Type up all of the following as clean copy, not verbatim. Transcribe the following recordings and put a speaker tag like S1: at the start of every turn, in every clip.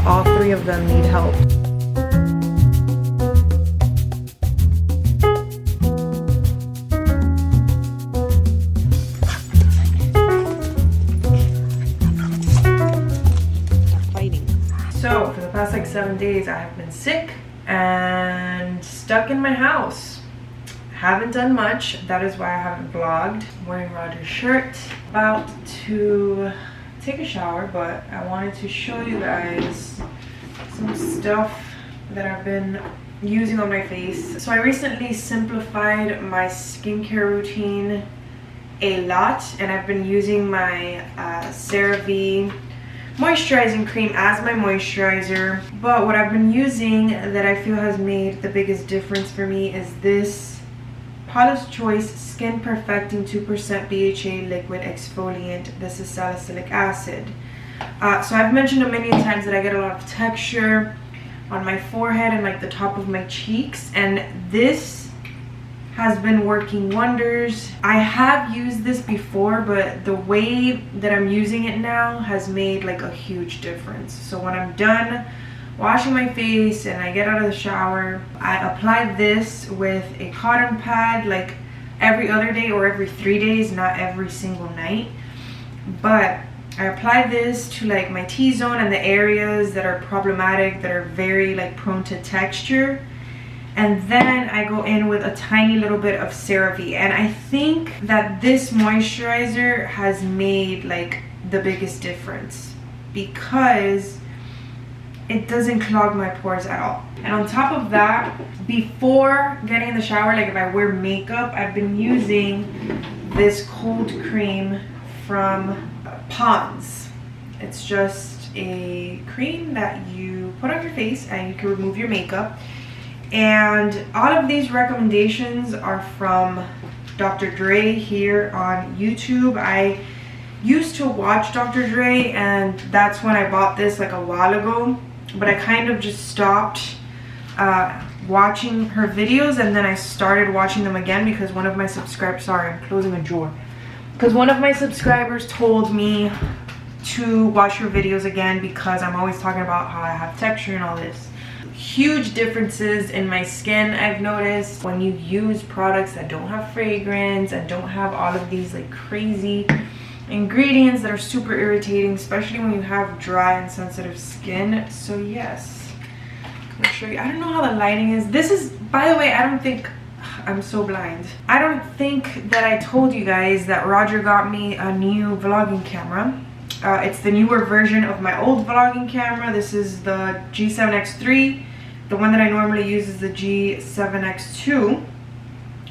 S1: All three of them need help. So for the past like 7 days I have been sick and stuck in my house. Haven't done much. That is why I haven't vlogged. I'm wearing Roger's shirt. About to take a shower, but I wanted to show you guys some stuff that I've been using on my face. So I recently simplified my skincare routine a lot, and I've been using my CeraVe moisturizing cream as my moisturizer. But what I've been using that I feel has made the biggest difference for me is this Paula's Choice Skin Perfecting 2% BHA Liquid Exfoliant. This is salicylic acid. So I've mentioned a million times that I get a lot of texture on my forehead and like the top of my cheeks, and this has been working wonders. I have used this before, but the way that I'm using it now has made like a huge difference. So when I'm done washing my face and I get out of the shower, I apply this with a cotton pad like every other day or every 3 days, not every single night. But I apply this to like my T-zone and the areas that are problematic, that are very like prone to texture. And then I go in with a tiny little bit of CeraVe. And I think that this moisturizer has made like the biggest difference because it doesn't clog my pores at all. And on top of that, before getting in the shower, like if I wear makeup, I've been using this cold cream from Pond's. It's just a cream that you put on your face and you can remove your makeup. And all of these recommendations are from Dr. Dre here on YouTube. I used to watch Dr. Dre, and that's when I bought this like a while ago, but I kind of just stopped watching her videos, and then I started watching them again because one of my subscribers, sorry, I'm closing a drawer, because one of my subscribers told me to watch her videos again because I'm always talking about how I have texture and all this. Huge differences in my skin I've noticed when you use products that don't have fragrance and don't have all of these like crazy ingredients that are super irritating, especially when you have dry and sensitive skin. So yes, I'm gonna show you. I don't know how the lighting is. This is, by the way, I don't think, I'm so blind. I don't think that I told you guys that Roger got me a new vlogging camera. It's the newer version of my old vlogging camera. This is the G7X3. The one that I normally use is the G7X2.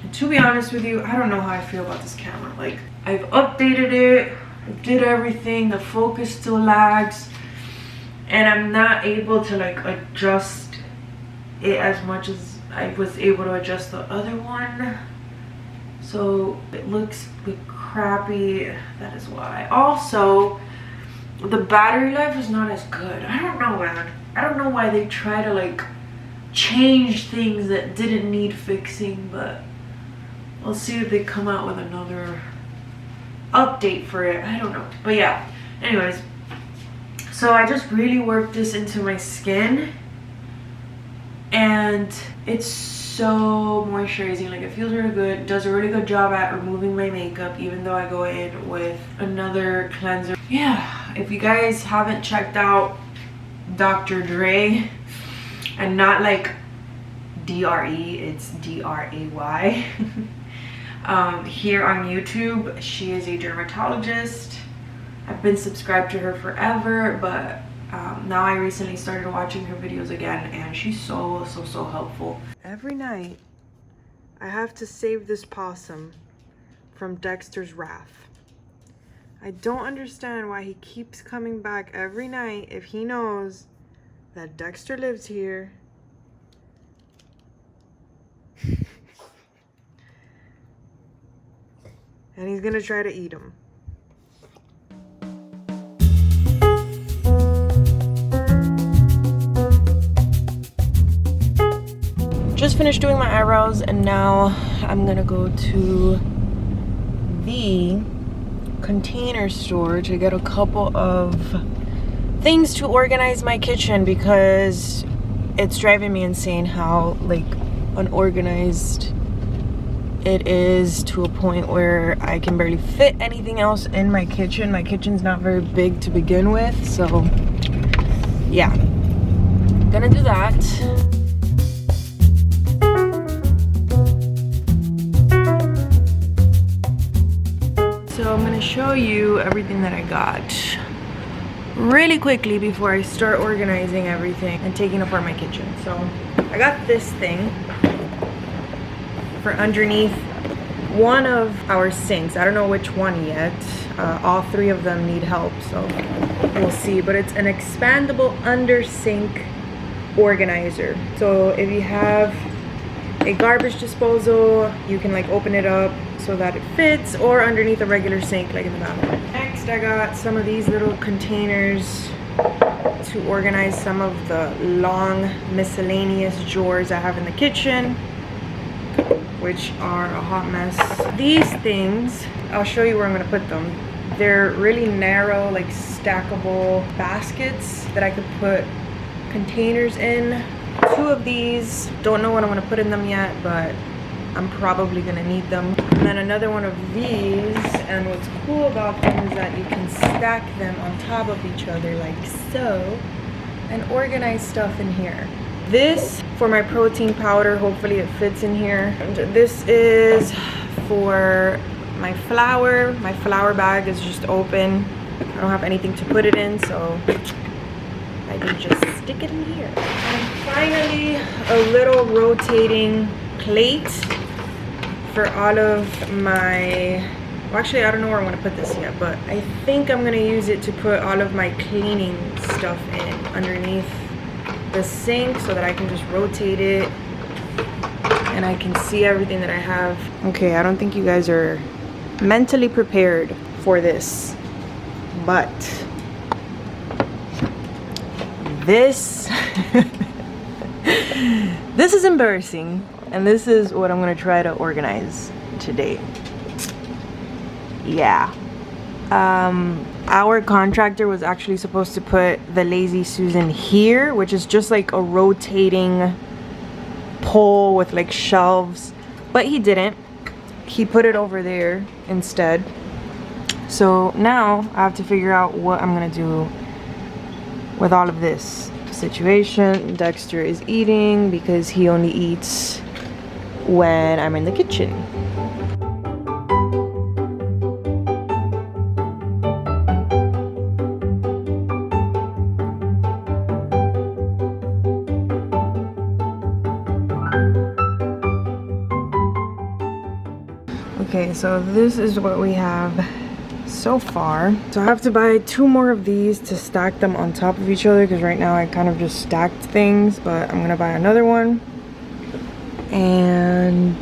S1: And to be honest with you, I don't know how I feel about this camera. Like, I've updated it, I did everything, the focus still lags, and I'm not able to like adjust it as much as I was able to adjust the other one. So it looks a bit crappy, that is why. Also, the battery life is not as good. I don't know, man. I don't know why they try to like change things that didn't need fixing, but we'll see if they come out with another update for it. I don't know, but yeah, anyways, so I just really worked this into my skin, and it's so moisturizing. Like, it feels really good, does a really good job at removing my makeup, even though I go in with another cleanser. Yeah, if you guys haven't checked out Dr. Dre, and not like D-R-E, it's D-R-A-Y. Here on YouTube, she is a dermatologist. I've been subscribed to her forever, but now I recently started watching her videos again, and she's so helpful. Every night I have to save this possum from Dexter's wrath. I don't understand why he keeps coming back every night if he knows that Dexter lives here. And he's gonna try to eat him. Just finished doing my eyebrows, and now I'm gonna go to the container store to get a couple of things to organize my kitchen because it's driving me insane how like unorganized it is, to a point where I can barely fit anything else in my kitchen. My kitchen's not very big to begin with, so yeah, gonna do that. So I'm gonna show you everything that I got really quickly before I start organizing everything and taking apart my kitchen. So I got this thing for underneath one of our sinks. I don't know which one yet. All three of them need help, so we'll see. But it's an expandable under sink organizer. So if you have a garbage disposal, you can like open it up so that it fits, or underneath a regular sink like in the bathroom. Next, I got some of these little containers to organize some of the long miscellaneous drawers I have in the kitchen, which are a hot mess. These things, I'll show you where I'm gonna put them. They're really narrow, like stackable baskets that I could put containers in. Two of these, don't know what I'm gonna put in them yet, but I'm probably gonna need them. And then another one of these, and what's cool about them is that you can stack them on top of each other like so, and organize stuff in here. This for my protein powder, hopefully it fits in here. And this is for my flour. My flour bag is just open. I don't have anything to put it in, so I can just stick it in here. And finally, a little rotating plate for all of my, well, actually I don't know where I'm gonna put this yet, but I think I'm gonna use it to put all of my cleaning stuff in underneath the sink so that I can just rotate it and I can see everything that I have. Okay, I don't think you guys are mentally prepared for this, but this this is embarrassing, and this is what I'm gonna try to organize today. Yeah, our contractor was actually supposed to put the Lazy Susan here, which is just like a rotating pole with like shelves, but he didn't. He put it over there instead. So now I have to figure out what I'm gonna do with all of this situation. Dexter is eating because he only eats when I'm in the kitchen. Okay, so this is what we have so far. So I have to buy 2 more of these to stack them on top of each other, because right now I kind of just stacked things, but I'm gonna buy another one. And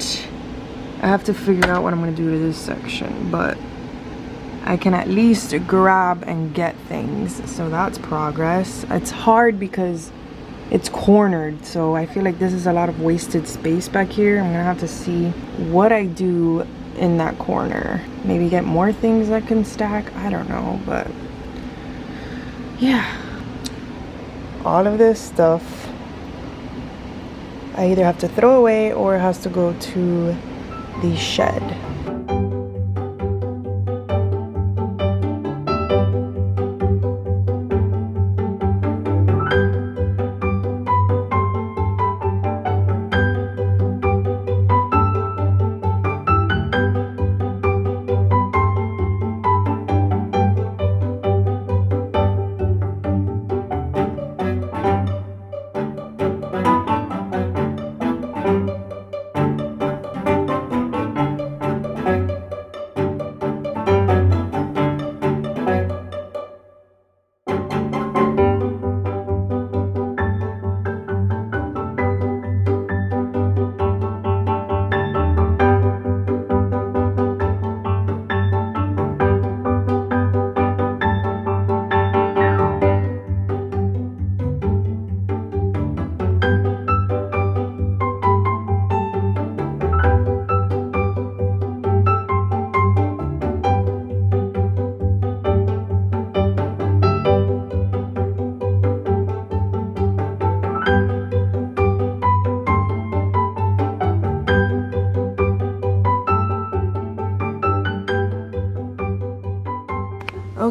S1: I have to figure out what I'm gonna do to this section, but I can at least grab and get things, so that's progress. It's hard because it's cornered, so I feel like this is a lot of wasted space back here. I'm gonna have to see what I do in that corner. Maybe get more things that can stack, I don't know, but yeah. All of this stuff I either have to throw away or it has to go to the shed.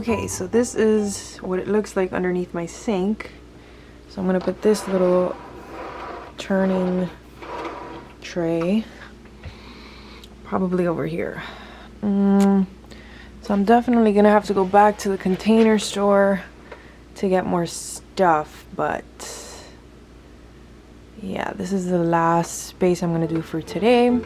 S1: Okay, so this is what it looks like underneath my sink. So I'm gonna put this little turning tray probably over here. So I'm definitely gonna have to go back to the container store to get more stuff, but yeah, this is the last space I'm gonna do for today.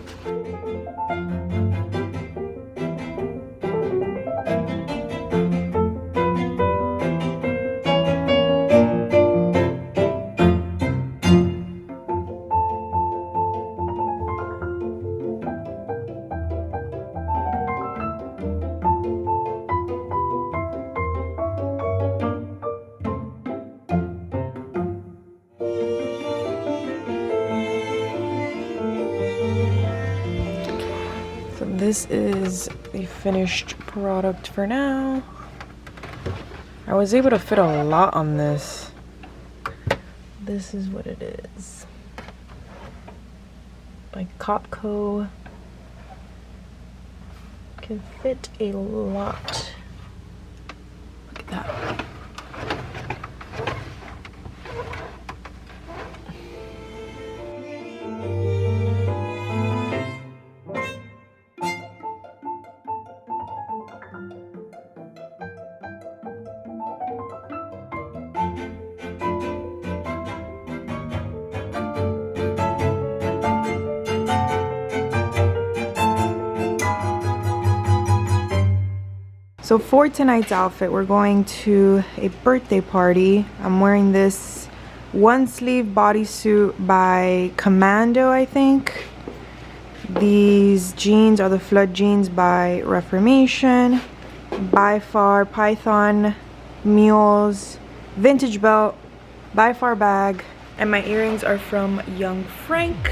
S1: This is a finished product for now. I was able to fit a lot on this. This is what it is. By Copco. Can fit a lot. Look at that. So for tonight's outfit, we're going to a birthday party. I'm wearing this one sleeve bodysuit by Commando, I think. These jeans are the flood jeans by Reformation. By Far Python Mules, vintage belt, By Far bag, and my earrings are from Young Frank.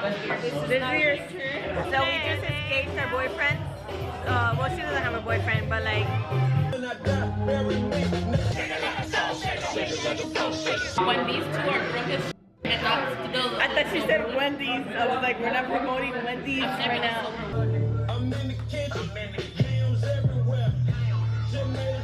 S2: This is your turn. So we just escaped our boyfriend. Well, she doesn't have a boyfriend, but like.
S3: When these two are drunk as and not still.
S2: I thought she said Wendy's. I was like, we're not promoting Wendy's right now.
S4: I'm in the kitchen, hands everywhere. Gemary.